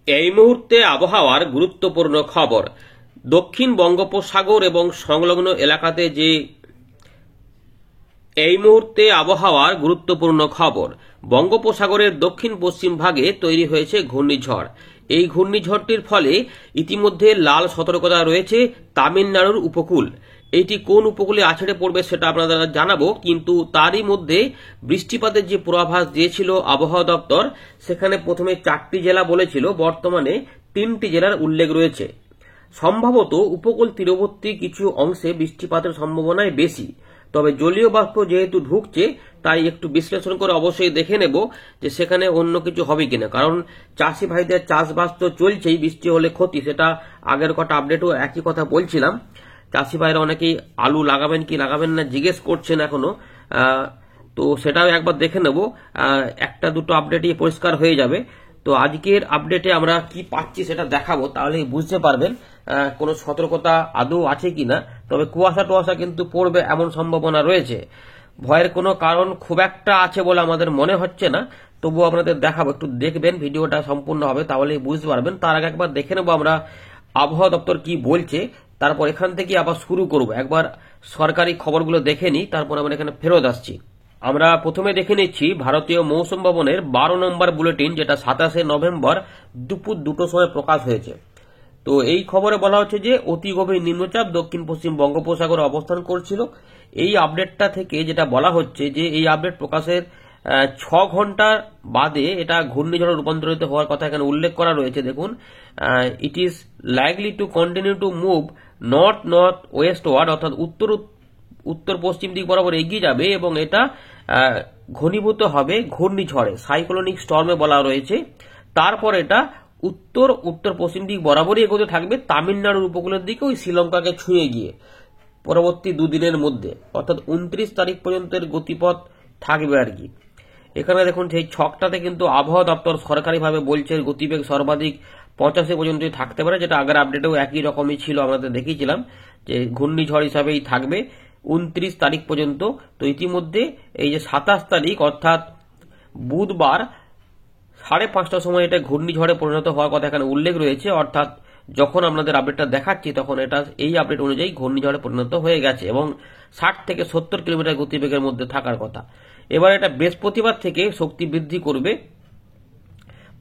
এই মুহূর্তে আবহাওয়ার গুরুত্বপূর্ণ খবর। দক্ষিণ বঙ্গোপসাগর এবং সংলগ্ন এলাকাতে যে এই মুহূর্তে আবহাওয়ার গুরুত্বপূর্ণ খবর, বঙ্গোপসাগরের দক্ষিণ পশ্চিম ভাগে তৈরি হয়েছে ঘূর্ণিঝড়। এই ঘূর্ণিঝড়টির ফলে ইতিমধ্যে লাল সতর্কতা রয়েছে তামিলনাড়ুর উপকূল। এইটি কোন উপকূলে আছড়ে পড়বে সেটা আপনাদের জানাবো, কিন্তু তারই মধ্যে বৃষ্টিপাতের যে পূর্বাভাস দিয়েছিল আবহাওয়া দপ্তর, সেখানে প্রথমে 4টি জেলা বলেছিল, বর্তমানে 3টি জেলার উল্লেখ রয়েছে। সম্ভবত উপকূল তীরবর্তী কিছু অংশে বৃষ্টিপাতের সম্ভাবনায় বেশি, তবে জলীয় বাষ্প যেহেতু ঢুকছে তাই একটু বিশ্লেষণ করে অবশ্যই দেখে নেব যে সেখানে অন্য কিছু হবে কিনা, কারণ চাষি ভাইদের চাষবাস তো চলছেই, বৃষ্টি হলে ক্ষতি, সেটা আগের কটা আপডেটও একই কথা বলছিলাম। চাষি ভাইরা অনেকেই আলু লাগাবেন কি লাগাবেন না জিজ্ঞেস করছেন এখনো, তো সেটাও একবার দেখে নেব, একটা দুটো আপডেটই পরিষ্কার হয়ে যাবে। তো আজকের আপডেটে আমরা কি পাচ্ছি সেটা দেখাবো, তাহলে বুঝতে পারবেন কোনো সতর্কতা আদৌ আছে কিনা। তবে কুয়াশা টুয়াশা কিন্তু পড়বে এমন সম্ভাবনা রয়েছে, ভয়ের কোনো কারণ খুব একটা আছে বলে আমাদের মনে হচ্ছে না। তবুও আপনাদের দেখাবো, একটু দেখবেন ভিডিওটা সম্পূর্ণ হবে, তাহলেই বুঝতে পারবেন। তার আগে একবার দেখে নেবো আমরা আবহাওয়া দপ্তর কি বলছে, তারপর এখান থেকে আবার শুরু করব। একবার সরকারি খবরগুলো দেখে নিই, তারপর আমরা এখানে ফেরত আসছি। আমরা প্রথমে দেখে নিচ্ছি ভারতীয় মৌসুম ভবনের 12 নম্বর বুলেটিন, যেটা 27শে নভেম্বর দুপুর 2টোর সময় প্রকাশ হয়েছে। তো এই খবরে বলা হচ্ছে যে অতি গভীর নিম্নচাপ দক্ষিণ পশ্চিম বঙ্গোপসাগরে অবস্থান করছিল। এই আপডেটটা থেকে যেটা বলা হচ্ছে যে এই আপডেট প্রকাশের 6 ঘন্টা বাদে এটা ঘূর্ণিঝড়ে রূপান্তরিত হওয়ার কথা এখানে উল্লেখ করা রয়েছে। দেখুন, it is likely to continue to move north north westward, অর্থাৎ উত্তর পশ্চিম দিক বরাবর এগিয়ে যাবে এবং এটা ঘনীভূত হবে ঘূর্ণিঝড়ে, সাইক্লোনিক স্টর্মে বলা রয়েছে। তারপর এটা উত্তর পশ্চিম দিক বরাবরই এগোতে থাকবে তামিলনাড়ুর উপকূলের দিকে, ওই শ্রীলঙ্কাকে ছুঁয়ে গিয়ে পরবর্তী দুদিনের মধ্যে, অর্থাৎ 29 তারিখ পর্যন্ত এর গতিপথ থাকবে আর কি। এখানে দেখুন সেই ছকটাতে কিন্তু আবহাওয়া দপ্তর সরকারিভাবে বলছে এর গতিবেগ সর্বাধিক 85 পর্যন্ত থাকতে পারে, যেটা আগের আপডেটেও একই রকমই ছিল, আমাদের দেখিয়েছিলাম যে ঘূর্ণিঝড় হিসাবেই থাকবে 29 তারিখ পর্যন্ত। তো ইতিমধ্যে এই যে 27 তারিখ অর্থাৎ বুধবার 5:30টার সময় এটা ঘূর্ণিঝড়ে পরিণত হওয়ার কথা এখানে উল্লেখ রয়েছে, অর্থাৎ যখন আপনাদের আপডেটটা দেখাচ্ছি তখন এটা এই আপডেট অনুযায়ী ঘূর্ণিঝড়ে পরিণত হয়ে গেছে এবং 60 থেকে 70 কিলোমিটার গতিবেগের মধ্যে থাকার কথা। এবার এটা বৃহস্পতিবার থেকে শক্তি বৃদ্ধি করবে,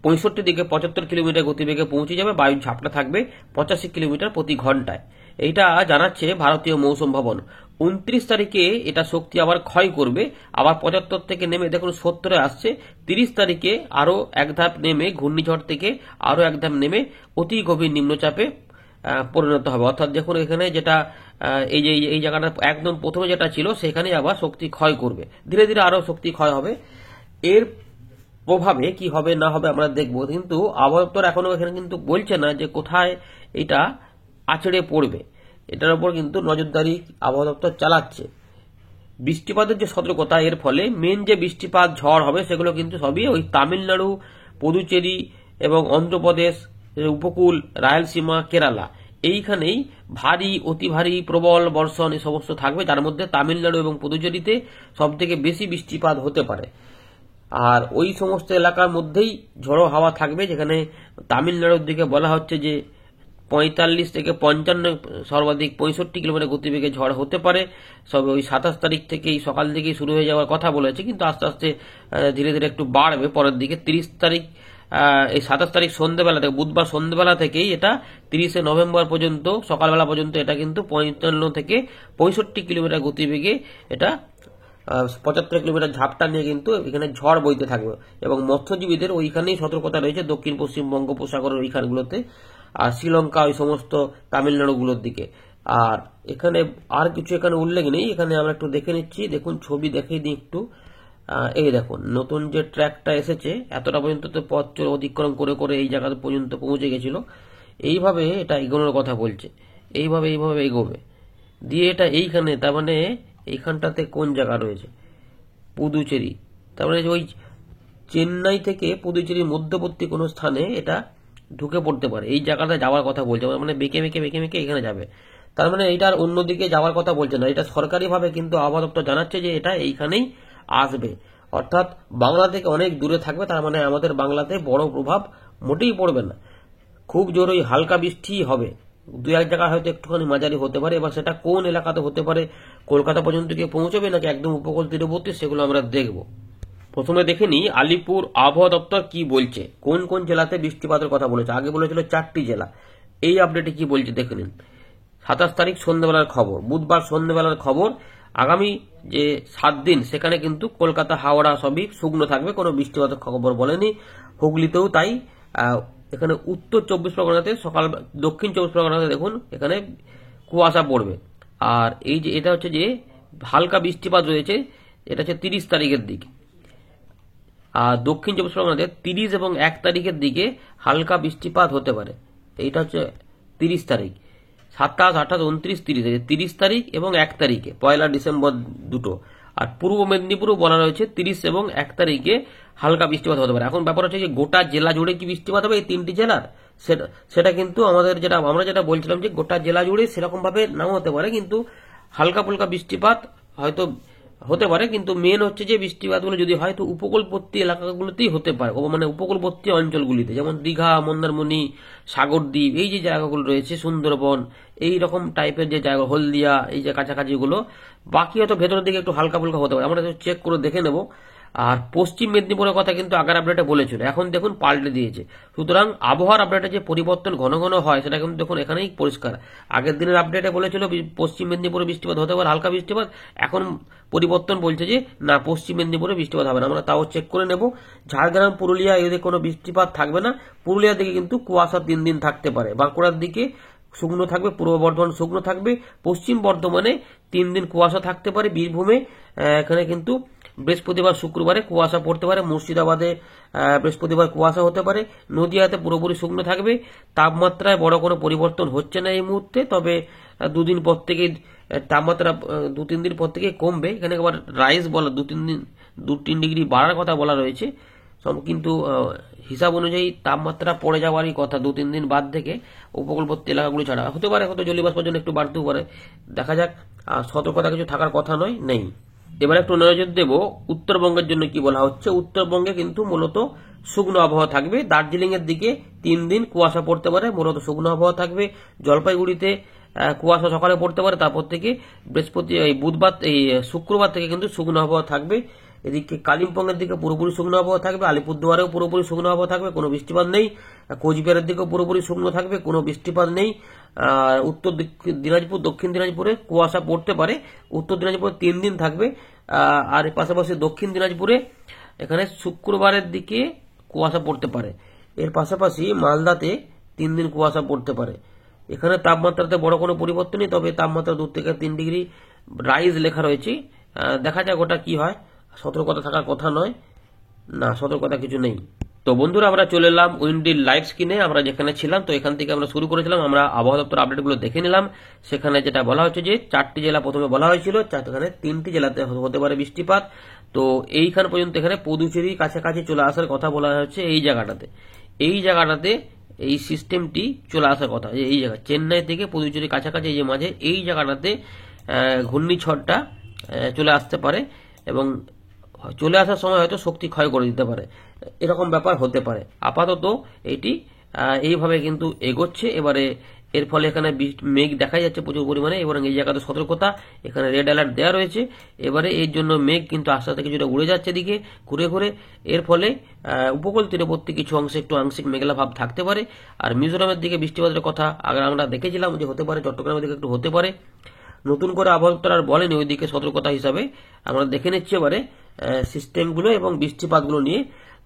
65 থেকে 75 কিলোমিটার গতিবেগে পৌঁছে যাবে, বায়ুর ঝাপটা থাকবে 85 কিলোমিটার প্রতি ঘন্টায়। এইটা জানাচ্ছে ভারতীয় মৌসুম ভবন। 29 তারিখে এটা শক্তি আবার ক্ষয় করবে, আবার 75 থেকে নেমে দেখুন 70-এ আসছে। 30 তারিখে আরো এক ধাপ নেমে ঘূর্ণিঝড় থেকে আরো এক ধাপ নেমে অতি গভীর নিম্নচাপে পরিণত হবে, অর্থাৎ দেখুন এখানে যেটা এই জায়গাটা একদম প্রথমে যেটা ছিল সেখানে আবার শক্তি ক্ষয় করবে, ধীরে ধীরে আরো শক্তি ক্ষয় হবে। এর প্রভাবে কি হবে না হবে আমরা দেখব, কিন্তু আবহাওয়া দপ্তর এখনো এখানে কিন্তু বলছে না যে কোথায় এটা আছড়ে পড়বে। এটার উপর কিন্তু নজরদারি আবহাওয়া দপ্তর চালাচ্ছে। বৃষ্টিপাতের যে সতর্কতা, এর ফলে মেন যে বৃষ্টিপাত ঝড় হবে সেগুলো কিন্তু সবই ওই তামিলনাড়ু, পুদুচেরি এবং অন্ধ্রপ্রদেশ উপকূল, রায়লসীমা, কেরালা, এইখানেই ভারী, অতি ভারী, প্রবল বর্ষণ এই সমস্ত থাকবে, যার মধ্যে তামিলনাড়ু এবং পুদুচেরিতে সব থেকে বেশি বৃষ্টিপাত হতে পারে। আর ওই সমস্ত এলাকার মধ্যেই ঝড়ো হাওয়া থাকবে, যেখানে তামিলনাড়ুর দিকে বলা হচ্ছে যে 45 থেকে 55, সর্বাধিক 65 কিলোমিটার গতিবেগে ঝড় হতে পারে। সব ওই 27 তারিখ থেকেই সকাল থেকেই শুরু হয়ে যাওয়ার কথা বলেছে, কিন্তু আস্তে আস্তে ধীরে ধীরে একটু বাড়বে পরের দিকে। 30 তারিখ, এই 27 তারিখ সন্ধ্যেবেলা থেকে, বুধবার সন্ধ্যেবেলা থেকেই এটা 30শে নভেম্বর পর্যন্ত সকালবেলা পর্যন্ত এটা কিন্তু 55 থেকে 65 কিলোমিটার গতিবেগে এটা 75 কিলোমিটার ঝাপটা নিয়ে কিন্তু এখানে ঝড় বইতে থাকবে এবং মৎস্যজীবীদের ওইখানেই সতর্কতা রয়েছে, দক্ষিণ পশ্চিম বঙ্গোপসাগরের ওইখানগুলোতে, আর শ্রীলঙ্কা ওই সমস্ত তামিলনাড়ুগুলোর দিকে। আর এখানে আর কিছু এখানে উল্লেখ নেই, এখানে আমরা একটু দেখে নিচ্ছি। দেখুন ছবি দেখে দিই একটু, এই দেখুন নতুন যে ট্র্যাকটা এসেছে, এতটা পর্যন্ত তো পথ অতিক্রম করে করে এই জায়গা পর্যন্ত পৌঁছে গেছিল। এইভাবে এটা এগোনোর কথা বলছে, এইভাবে এগোবে দিয়ে এটা এইখানে, তার মানে এইখানটাতে কোন জায়গা রয়েছে, পুদুচেরি, তার মানে ওই চেন্নাই থেকে পুদুচেরির মধ্যবর্তী কোনো স্থানে এটা ঢুকে পড়তে পারে, এই জায়গাটা যাওয়ার কথা বলছে, মানে বেঁকে বেঁকে এখানে যাবে। তার মানে এটার অন্যদিকে যাওয়ার কথা বলছে না, এটা সরকারিভাবে কিন্তু আবহাওয়া দপ্তর জানাচ্ছে যে এটা এইখানেই আসবে, অর্থাৎ বাংলা থেকে অনেক দূরে থাকবে। তার মানে আমাদের বাংলাতে বড় প্রভাব মোটেই পড়বে না। খুব জোর ওই হালকা বৃষ্টি হবে, দু এক জায়গায় হয়তো একটুখানি মাঝারি হতে পারে। এবার সেটা কোন এলাকাতে হতে পারে, কলকাতা পর্যন্ত গিয়ে পৌঁছবে নাকি একদম উপকূল তীরবর্তী, সেগুলো আমরা দেখব। প্রথমে দেখে নিই আলিপুর আবহাওয়া দপ্তর কি বলছে, কোন কোন জেলাতে বৃষ্টিপাতের কথা বলেছে। আগে বলেছিল 4টি জেলা, এই আপডেটে কি বলছে দেখে নিন। 27 তারিখ সন্ধ্যেবেলার খবর, বুধবার সন্ধ্যেবেলার খবর, আগামী যে 7 দিন সেখানে কিন্তু কলকাতা হাওড়া সবই শুকনো থাকবে, কোনো বৃষ্টিপাতের খবর বলেনি। হুগলিতেও তাই। এখানে উত্তর 24 পরগনাতে সকাল, দক্ষিণ 24 পরগনাতে দেখুন এখানে কুয়াশা পড়বে। আর এই যে এটা হচ্ছে যে হালকা বৃষ্টিপাত রয়েছে, এটা হচ্ছে 30 তারিখের দিকে। আর দক্ষিণ 24 পরগনাতে 30 এবং 1 তারিখের দিকে হালকা বৃষ্টিপাত হতে পারে। এইটা হচ্ছে 30 তারিখ, 27, 28, 29, 30, 30 তারিখ এবং 1 তারিখে, 1 ডিসেম্বর দুটো। আর পূর্ব মেদিনীপুরও বলা রয়েছে 30 এবং 1 তারিখে হালকা বৃষ্টিপাত হতে পারে। এখন ব্যাপার হচ্ছে যে গোটা জেলা জুড়ে কি বৃষ্টিপাত হবে এই 3টি জেলার, সেটা কিন্তু আমরা যেটা বলছিলাম যে গোটা জেলা জুড়ে সেরকম ভাবে নাও হতে পারে, কিন্তু হালকা ফুলকা বৃষ্টিপাত হয়তো হতে পারে। কিন্তু মেন হচ্ছে যে বৃষ্টিপাতগুলো যদি হয় তো উপকূলবর্তী এলাকাগুলোতেই হতে পারে, মানে উপকূলবর্তী অঞ্চলগুলিতে, যেমন দীঘা, মন্দারমণি, সাগরদ্বীপ, এই যে জায়গাগুলো রয়েছে, সুন্দরবন, এই রকম টাইপের যে জায়গা, হলদিয়া, এই যে কাছাকাছিগুলো। বাকি হয়তো ভেতরের দিকে একটু হালকা ফুলকা হতে পারে, আমরা চেক করে দেখে নেব। আর পশ্চিম মেদিনীপুরের কথা কিন্তু আগের আপডেটে বলেছিল, এখন দেখুন পাল্টে দিয়েছে। সুতরাং আবহাওয়ার আপডেটে যে পরিবর্তন ঘন ঘন হয় সেটা কিন্তু দেখুন এখানেই পরিষ্কার। আগের দিনের আপডেটে বলেছিল পশ্চিম মেদিনীপুরে বৃষ্টিপাত হতে পারে, হালকা বৃষ্টিপাত। এখন পরিবর্তন বলছে যে না, পশ্চিম মেদিনীপুরে বৃষ্টিপাত হবে না। আমরা তাও চেক করে নেব। ঝাড়গ্রাম, পুরুলিয়া এদিকে কোনো বৃষ্টিপাত থাকবে না। পুরুলিয়ার দিকে কিন্তু কুয়াশা 3 দিন থাকতে পারে। বাঁকুড়ার দিকে শুকনো থাকবে, পূর্ব বর্ধমান শুকনো থাকবে, পশ্চিম বর্ধমানে 3 দিন কুয়াশা থাকতে পারে। বীরভূমে এখানে কিন্তু বৃহস্পতিবার, শুক্রবারে কুয়াশা পড়তে পারে। মুর্শিদাবাদে বৃহস্পতিবার কুয়াশা হতে পারে। নদিয়াতে পুরোপুরি শুকনো থাকবে। তাপমাত্রায় বড় কোনো পরিবর্তন হচ্ছে না এই মুহূর্তে, তবে দুদিন পর থেকে তাপমাত্রা 2-3 দিন পর থেকে কমবে। এখানে আবার রাইজ বলা 2-3 ডিগ্রি বাড়ার কথা বলা রয়েছে, কিন্তু হিসাব অনুযায়ী তাপমাত্রা পড়ে যাওয়ারই কথা 2-3 দিন বাদ থেকে, উপকূলবর্তী এলাকাগুলি ছাড়া। হতে পারে হয়তো জলীয়বাষ্পের জন্য একটু বাড়তেও পারে, দেখা যাক। সতর্কতা কিছু থাকার কথা নেই। এবার একটু নজর দেব উত্তরবঙ্গের জন্য কি বলা হচ্ছে। উত্তরবঙ্গে কিন্তু মূলত শুকনো আবহাওয়া থাকবে। দার্জিলিং এর দিকে 3 দিন কুয়াশা পড়তে পারে, মূলত শুকনো আবহাওয়া থাকবে। জলপাইগুড়িতে কুয়াশা সকালে পড়তে পারে, তারপর থেকে শুক্রবার থেকে কিন্তু শুকনো আবহাওয়া থাকবে। এদিকে কালিম্পংয়ের দিকে পুরোপুরি শুকনো আবহাওয়া থাকবে। আলিপুরদুয়ারেও পুরোপুরি শুকনো আবহাওয়া থাকবে, কোনো বৃষ্টিপাত নেই। কোচবিহারের দিকেও পুরোপুরি শুকনো থাকবে, কোনো বৃষ্টিপাত নেই। উত্তর দিনাজপুর, দক্ষিণ দিনাজপুরে কুয়াশা পড়তে পারে। উত্তর দিনাজপুরে 3 দিন থাকবে। আর পাশাপাশি দক্ষিণ দিনাজপুরে এখানে শুক্রবারের দিকে কুয়াশা পড়তে পারে। এর পাশাপাশি মালদাতে 3 দিন কুয়াশা পড়তে পারে। এখানে তাপমাত্রাতে বড় কোনো পরিবর্তন নেই, তবে তাপমাত্রা 2 থেকে 3 ডিগ্রি রাইজ লেখা রয়েছে। দেখা যাক ওটা কি হয়। সতর্কতা থাকার কথা নয়, না সতর্কতা কিছু নেই। তো বন্ধুরা, আমরা চলে এলাম উইন্ডির লাইভ স্ক্রিনে। আমরা যেখানে ছিলাম, তো এখান থেকে আমরা শুরু করেছিলাম। আমরা আবহাওয়া দপ্তর আপডেটগুলো দেখে নিলাম। সেখানে যেটা বলা হচ্ছে যে 4টি জেলা প্রথমে বলা হয়েছিল, এখানে 3টি জেলাতে হতে পারে বৃষ্টিপাত। তো এইখান পর্যন্ত এখানে পুদুচেরি কাছাকাছি চলে আসার কথা বলা হচ্ছে। এই জায়গাটাতে এই সিস্টেমটি চলে আসার কথা, যে এই জায়গা চেন্নাই থেকে পুদুচেরি কাছাকাছি, এই যে মাঝে এই জায়গাটাতে ঘূর্ণিঝড়টা চলে আসতে পারে, এবং চলে আসার সময় হয়তো শক্তি ক্ষয় করে দিতে পারে, এরকম ব্যাপার হতে পারে। আপাতত এটি এইভাবে কিন্তু এগোচ্ছে। এবারে এর ফলে এখানে মেঘ দেখা যাচ্ছে প্রচুর পরিমাণে, এবং এই জায়গাতে সতর্কতা, এখানে রেড অ্যালার্ট দেওয়া রয়েছে। এবারে এর জন্য মেঘ কিন্তু আস্তে আস্তে কিছুটা উড়ে যাচ্ছে দিকে ঘুরে ঘুরে। এর ফলে উপকূল তীরবর্তী কিছু অংশে একটু আংশিক মেঘলা ভাব থাকতে পারে। আর মিজোরামের দিকে বৃষ্টিপাতের কথা আগে আমরা দেখেছিলাম যে হতে পারে, চট্টগ্রামের দিকে একটু হতে পারে। নতুন করে আবহাওয়া দপ্তর আর বলেনি ওইদিকে সতর্কতা হিসাবে। আমরা দেখে নিচ্ছি এবারে সিস্টেমগুলো এবং বৃষ্টিপাতগুলো নিয়ে।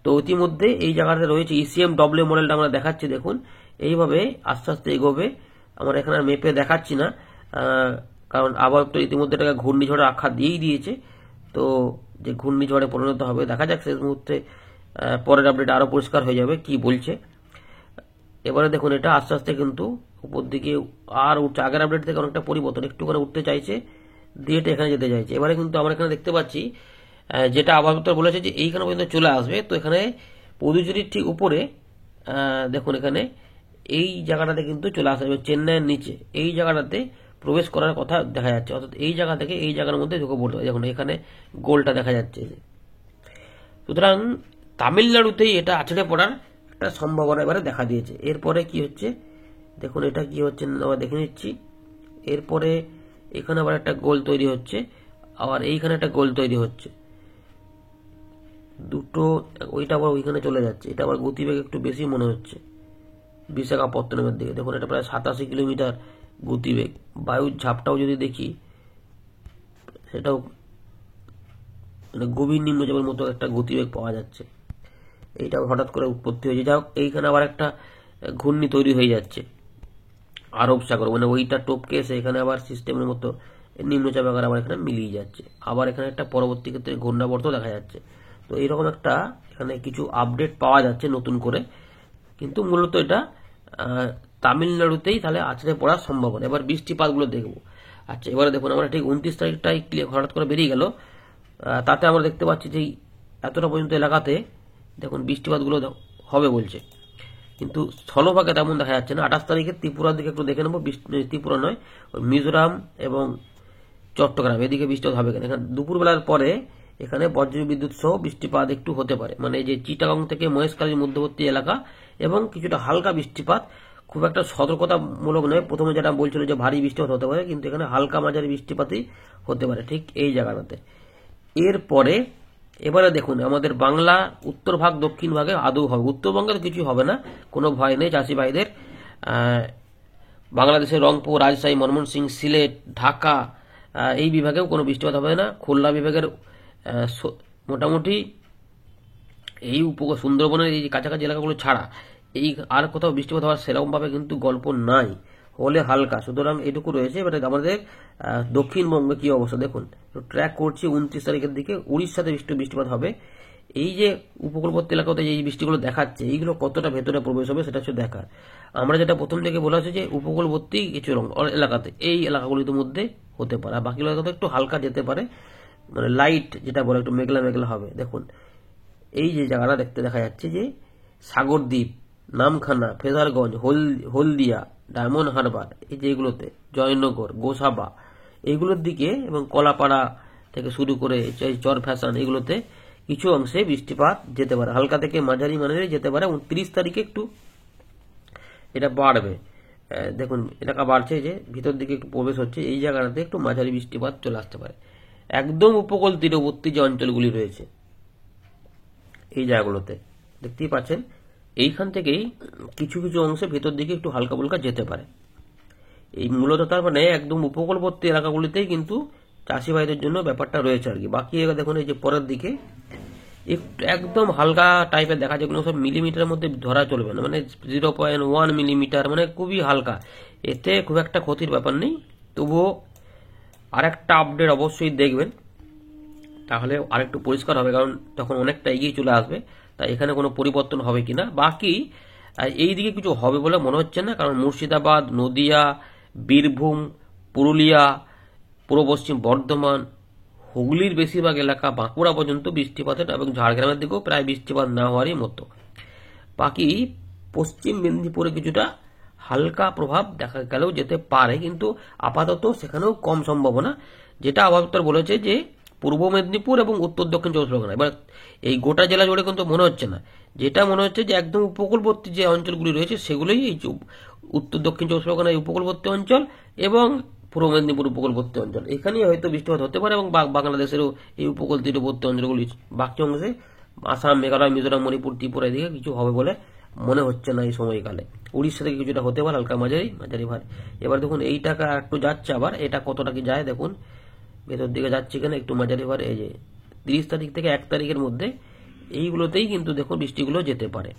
তো ইতিমধ্যে এই জায়গাতে রয়েছে ECMW মডেলটা আমরা দেখাচ্ছি, দেখুন এইভাবে আস্তে আস্তে এগোবে। আমরা এখানে মেপে দেখাচ্ছি না, কারণ আবহাওয়া দপ্তর ইতিমধ্যে এটাকে ঘূর্ণিঝড়ের আখ্যা দিয়েই দিয়েছে। তো যে ঘূর্ণিঝড়ে পরিণত হবে দেখা যাক শেষ মুহূর্তে, পরের আপডেট আরো পরিষ্কার হয়ে যাবে কি বলছে। এবারে দেখুন এটা আস্তে আস্তে কিন্তু উপর দিকে আর উঠছে। আগের আপডেট থেকে অনেকটা পরিবর্তন, একটু করে উঠতে চাইছে, দিয়ে এখানে যেতে চাইছে। এবারে কিন্তু আমরা এখানে দেখতে পাচ্ছি যেটা আবহাওয়া দপ্তর বলেছে যে এইখানে পর্যন্ত চলে আসবে। তো এখানে পুদুচেরির ঠিক উপরে দেখুন এখানে এই জায়গাটাতে কিন্তু চলে আসবে, চেন্নাইয়ের নিচে এই জায়গাটাতে প্রবেশ করার কথা দেখা যাচ্ছে। অর্থাৎ এই জায়গা থেকে এই জায়গার মধ্যে ঢুকে পড়তে হবে। দেখুন এখানে গোলটা দেখা যাচ্ছে। সুতরাং তামিলনাড়ুতেই এটা আছড়ে পড়ার একটা সম্ভাবনা এবারে দেখা দিয়েছে। এরপরে কি হচ্ছে দেখুন, এটা কি হচ্ছে আমরা দেখে নিচ্ছি। এরপরে এখানে আবার একটা গোল তৈরি হচ্ছে, আবার এইখানে একটা গোল তৈরি হচ্ছে, দুটো, ওইটা আবার ওইখানে চলে যাচ্ছে। এটা আবার গতিবেগ একটু বেশি মনে হচ্ছে বিশাখাপত্তনমের দিকে। দেখুন এটা প্রায় 87 কিলোমিটার গতিবেগ। বায়ুর ঝাপটাও যদি দেখি, সেটাও মানে গভীর নিম্নচাপের মতো একটা গতিবেগ পাওয়া যাচ্ছে। এইটা হঠাৎ করে উৎপত্তি হয়েছে। যাই হোক, এইখানে আবার একটা ঘূর্ণি তৈরি হয়ে যাচ্ছে আরব সাগর, মানে ওইটা টপকে এসে এখানে আবার সিস্টেমের মতো নিম্নচাপ আকার আবার এখানে মিলিয়ে যাচ্ছে। আবার এখানে একটা পরবর্তী ক্ষেত্রে ঘূর্ণাবর্ত দেখা যাচ্ছে। তো এইরকম একটা এখানে কিছু আপডেট পাওয়া যাচ্ছে নতুন করে, কিন্তু মূলত এটা তামিলনাড়ুতেই তাহলে আছড়ে পড়ার সম্ভাবনা। এবার বৃষ্টিপাতগুলো দেখবো। আচ্ছা, এবারে দেখুন আমরা ঠিক 29 তারিখটাই ক্লিয়ার হঠাৎ করে বেরিয়ে গেল। তাতে আমরা দেখতে পাচ্ছি যে এতটা পর্যন্ত এলাকাতে দেখুন বৃষ্টিপাতগুলো হবে বলছে, কিন্তু স্থলভাগে তেমন দেখা যাচ্ছে না। 28 তারিখে ত্রিপুরার দিকে একটু দেখে নেবো, ত্রিপুরা নয়, মিজোরাম এবং চট্টগ্রাম এদিকে বৃষ্টিপাত হবে কেন। এখানে দুপুরবেলার পরে এখানে বজ্র বিদ্যুৎ সহ বৃষ্টিপাত একটু হতে পারে, মানে এই যে চিটাগং থেকে মহেশখালীর মধ্যবর্তী এলাকা, এবং কিছুটা হালকা বৃষ্টিপাত, খুব একটা সতর্কতামূলক নয়। প্রথমে যেটা বলছিল যে ভারী বৃষ্টিপাত হতে পারে, কিন্তু এখানে হালকা মাঝারি বৃষ্টিপাতই হতে পারে ঠিক এই জায়গাটাতে। এরপরে এবারে দেখুন আমাদের বাংলা উত্তর ভাগ দক্ষিণ ভাগে আদৌ হবে, উত্তরবঙ্গের কিছু হবে না, কোনো ভয় নেই চাষি ভাইদের। বাংলাদেশের রংপুর, রাজশাহী, ময়মনসিংহ, সিলেট, ঢাকা এই বিভাগেও কোনো বৃষ্টিপাত হবে না। খুলনা বিভাগের মোটামুটি এই সুন্দরবনের এই কাছাকাছি এলাকাগুলো ছাড়া এই আর কোথাও বৃষ্টিপাত হওয়ার সেরকমভাবে কিন্তু গল্প নাই, হলে হালকা। সুতরাং এটুকু রয়েছে। এবারে আমাদের দক্ষিণবঙ্গে কি অবস্থা দেখুন, ট্র্যাক করছি 29 তারিখের দিকে উড়িষ্যাতে বৃষ্টিপাত হবে। এই যে উপকূলবর্তী এলাকাতে এই বৃষ্টিগুলো দেখাচ্ছে, এইগুলো কতটা ভেতরে প্রবেশ হবে সেটা হচ্ছে দেখার। আমরা যেটা প্রথম থেকে বলা হচ্ছে যে উপকূলবর্তী কিছু এলাকাতে, এই এলাকাগুলির মধ্যে হতে পারে, আর বাকি এলাকাতে একটু হালকা যেতে পারে, মানে লাইট যেটা বলে একটু মেঘলা মেঘলা হবে। দেখুন এই যে জায়গাটা দেখতে দেখা যাচ্ছে যে সাগরদ্বীপ, নামখানা, ফেজারগঞ্জ, হলদিয়া, ডায়মন্ড হারবার, এই যেগুলোতে জয়নগর, গোসাবা এইগুলোর দিকে, এবং কলাপাড়া থেকে শুরু করে চর ফ্যাশন, এগুলোতে কিছু অংশে বৃষ্টিপাত যেতে পারে, হালকা থেকে মাঝারি মানের যেতে পারে। 29 তারিখে একটু এটা বাড়বে। দেখুন এলাকা বাড়ছে, যে ভিতর দিকে একটু প্রবেশ হচ্ছে, এই জায়গাটাতে একটু মাঝারি বৃষ্টিপাত চলে আসতে পারে। একদম উপকূল তীরবর্তী যে অঞ্চলগুলি রয়েছে এই জায়গাগুলোতে দেখতেই পাচ্ছেন, এইখান থেকেই কিছু কিছু অংশে ভেতর দিকে একটু হালকা ফুলকা যেতে পারে। এই মূলত তার মানে একদম উপকূলবর্তী এলাকাগুলিতেই কিন্তু চাষি ভাইদের জন্য ব্যাপারটা রয়েছে আর কি। বাকি দেখুন এই যে পরের দিকে একটু একদম হালকা টাইপের দেখা, যেগুলো সব মিলিমিটারের মধ্যে ধরা চলবে না, মানে 0.1 মিলিমিটার, মানে খুবই হালকা, এতে খুব একটা ক্ষতির ব্যাপার নেই। তবুও আরেকটা আপডেট অবশ্যই দেখবেন, তাহলে আরেকটু পরিষ্কার হবে, কারণ তখন অনেকটা এগিয়ে চলে আসবে। তাই এখানে কোনো পরিবর্তন হবে কিনা, বাকি এই দিকে কিছু হবে বলে মনে হচ্ছে না, কারণ মুর্শিদাবাদ, নদিয়া, বীরভূম, পুরুলিয়া, পূর্ব পশ্চিম বর্ধমান, হুগলির বেশিরভাগ এলাকা, বাঁকুড়া পর্যন্ত বৃষ্টিপাতের, এবং ঝাড়গ্রামের দিকেও প্রায় বৃষ্টিপাত না হওয়ারই মতো। বাকি পশ্চিম মেদিনীপুরে কিছুটা হালকা প্রভাব দেখা গেলেও যেতে পারে, কিন্তু আপাতত সেখানেও কম সম্ভাবনা। যেটা আবহাওয়া বলেছে যে পূর্ব মেদিনীপুর এবং উত্তর দক্ষিণ 24 পরগনা, এবার এই গোটা জেলা জুড়ে কিন্তু মনে হচ্ছে না, যেটা মনে হচ্ছে যে একদম উপকূলবর্তী যে অঞ্চলগুলি রয়েছে সেগুলোই এই উত্তর দক্ষিণ 24 পরগনা এই উপকূলবর্তী অঞ্চল এবং পূর্ব মেদিনীপুর উপকূলবর্তী অঞ্চল, এখানেই হয়তো বৃষ্টিপাত হতে পারে, এবং বাংলাদেশেরও এই উপকূল তীরবর্তী অঞ্চলগুলি, বাকি অংশে আসাম, মেঘালয়, মিজোরাম, মণিপুর, ত্রিপুরা এদিকে কিছু হবে বলে মনে হচ্ছে না এই সময়কালে। উড়িষ্যা থেকে কিছুটা হতে পারে, হালকা মাঝারি, মাঝারি ভারী। এবার দেখুন এই টাকা একটু যাচ্ছে, আবার এটা কতটা কি যায় দেখুন, ভেতর দিকে যাচ্ছে কিনা, একটু মাঝারি ভারী। এই যে 30 তারিখ থেকে 1 তারিখের মধ্যে এইগুলোতেই কিন্তু দেখুন বৃষ্টিগুলো যেতে পারে।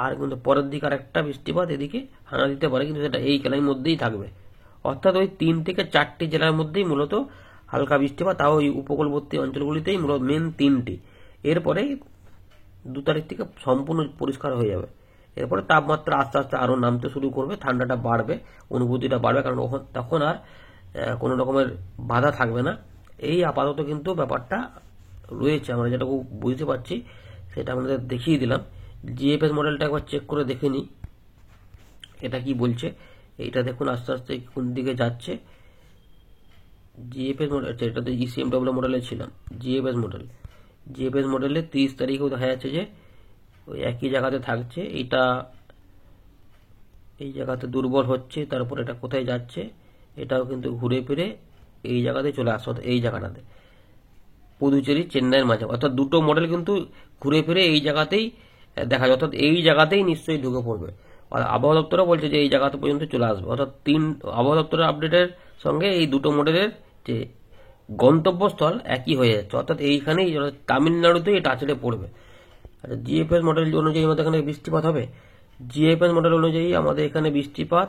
আর কিন্তু পরের দিকে আর একটা বৃষ্টিপাত এদিকে হানা দিতে পারে, কিন্তু সেটা এই খেলার মধ্যেই থাকবে, অর্থাৎ ওই 3 থেকে 4টি জেলার মধ্যেই মূলত হালকা বৃষ্টিপাত, তাও ওই উপকূলবর্তী অঞ্চলগুলিতেই মূলত মেন 3টি। এরপরে 2 তারিখ থেকে সম্পূর্ণ পরিষ্কার হয়ে যাবে। এরপরে তাপমাত্রা আস্তে আস্তে আরো নামতে শুরু করবে, ঠান্ডাটা বাড়বে, অনুভূতিটা বাড়বে, কারণ তখন আর কোনো রকমের বাধা থাকবে না। এই আপাতত কিন্তু ব্যাপারটা রয়েছে, আমরা যেটুকু বুঝতে পারছি সেটা আমাদের দেখিয়ে দিলাম। জিএফএস মডেলটা একবার চেক করে দেখে নিই এটা কি বলছে। এইটা দেখুন আস্তে আস্তে কোন দিকে যাচ্ছে। জিএফএস মডেল, এটাতে ইসিএমডব্লিউ মডেলে ছিলাম। জিএফএস মডেলে 30 তারিখেও দেখা যাচ্ছে যে ওই একই জায়গাতে থাকছে। এটা এই জায়গাতে দুর্বল হচ্ছে, তারপর এটা কোথায় যাচ্ছে, এটাও কিন্তু ঘুরে ফিরে এই জায়গাতে চলে আসছে, এই জায়গাটাতে পুদুচেরি চেন্নাইয়ের মাঝে, অর্থাৎ দুটো মডেল কিন্তু ঘুরে ফিরে এই জায়গাতেই দেখা যায়, অর্থাৎ এই জায়গাতেই নিশ্চয়ই ঢুকে পড়বে। আর আবহাওয়া দপ্তরও বলছে যে এই জায়গাতে পর্যন্ত চলে আসবে, অর্থাৎ আবহাওয়া দপ্তরের আপডেটের সঙ্গে এই দুটো মডেলের যে গন্তব্যস্থল একই হয়ে যাচ্ছে, অর্থাৎ এইখানেই তামিলনাড়ুতেই এটা আছড়ে পড়বে। আচ্ছা, জিএফএস মডেল অনুযায়ী আমাদের এখানে বৃষ্টিপাত হবে। জিএফএস মডেল অনুযায়ী আমাদের এখানে বৃষ্টিপাত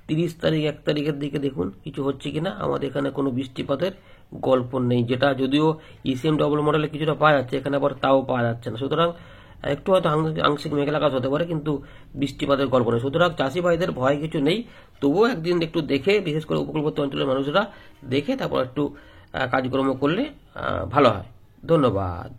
30 তারিখ 1 তারিখের দিকে দেখুন কিছু হচ্ছে কিনা। আমাদের এখানে কোনো বৃষ্টিপাতের গল্প নেই, যেটা যদিও ইসিএম ডবল মডেলে কিছুটা পাওয়া যাচ্ছে, এখানে আবার তাও পাওয়া যাচ্ছে না। সুতরাং একটু হয়তো আংশিক মেঘলা আকাশ হতে পারে, কিন্তু বৃষ্টিপাতের গল্প নেই। সুতরাং চাষি ভাইদের ভয় কিছু নেই, তবুও একদিন একটু দেখে, বিশেষ করে উপকূলবর্তী অঞ্চলের মানুষরা দেখে তারপর একটু কাজকর্ম করলে ভালো হয়। ধন্যবাদ।